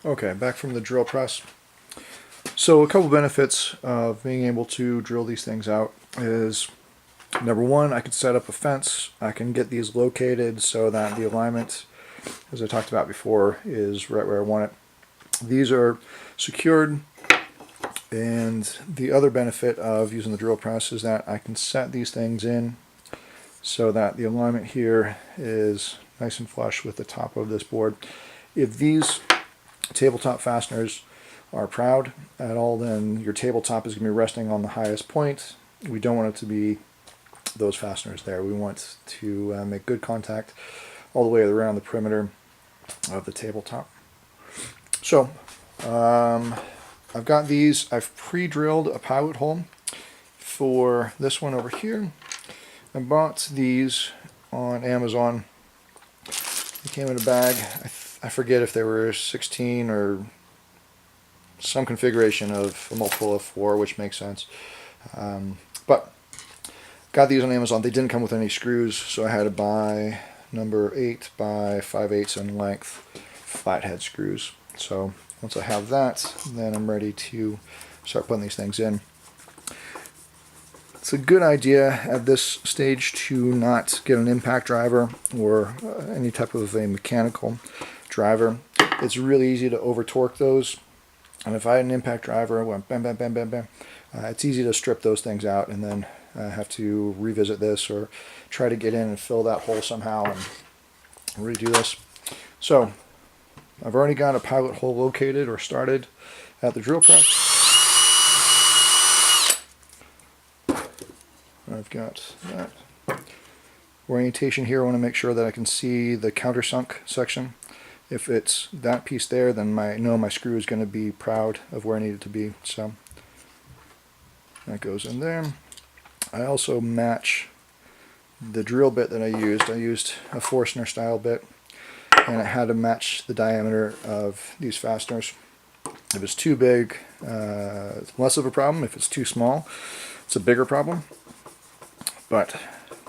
Okay, back from the drill press. So a couple benefits of being able to drill these things out is, number one, I can set up a fence. I can get these located so that the alignment, as I talked about before, is right where I want it. These are secured, and the other benefit of using the drill press is that I can set these things in so that the alignment here is nice and flush with the top of this board. If these tabletop fasteners are proud at all, then your tabletop is going to be resting on the highest point. We don't want it to be those fasteners there. We want to make good contact all the way around the perimeter of the tabletop. So I've got these. I've pre-drilled a pilot hole for this one over here. I bought these on Amazon. They came in a bag. I forget if they were 16 or some configuration of a multiple of 4, which makes sense. But got these on Amazon. They didn't come with any screws, so I had to buy number 8 by 5/8 in length flathead screws. So once I have that, then I'm ready to start putting these things in. It's a good idea at this stage to not get an impact driver or any type of a mechanical driver. It's really easy to over torque those, and if I had an impact driver, it went bam, bam, bam, bam, bam. It's easy to strip those things out and then have to revisit this or try to get in and fill that hole somehow and redo this. So I've already got a pilot hole located or started at the drill press. I've got that orientation here. I want to make sure that I can see the countersunk section. If it's that piece there, then I know my screw is going to be proud of where I need it to be. So that goes in there. I also match the drill bit that I used. I used a Forstner style bit, and it had to match the diameter of these fasteners. If it's too big, it's less of a problem. If it's too small, it's a bigger problem. But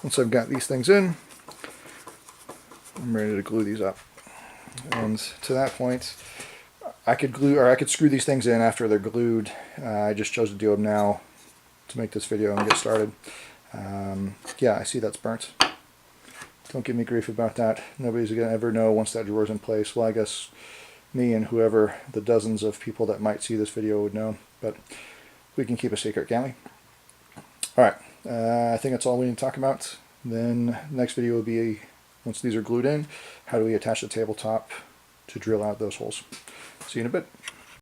once I've got these things in, I'm ready to glue these up. And to that point, I could glue, or I could screw these things in after they're glued. I just chose to do them now to make this video and get started. Yeah, I see that's burnt. Don't give me grief about that. Nobody's going to ever know once that drawer's in place. Well, I guess me and whoever, the dozens of people that might see this video would know. But we can keep a secret, can't we? Alright, I think that's all we need to talk about. Then the next video will be, once these are glued in, how do we attach the tabletop to drill out those holes. See you in a bit.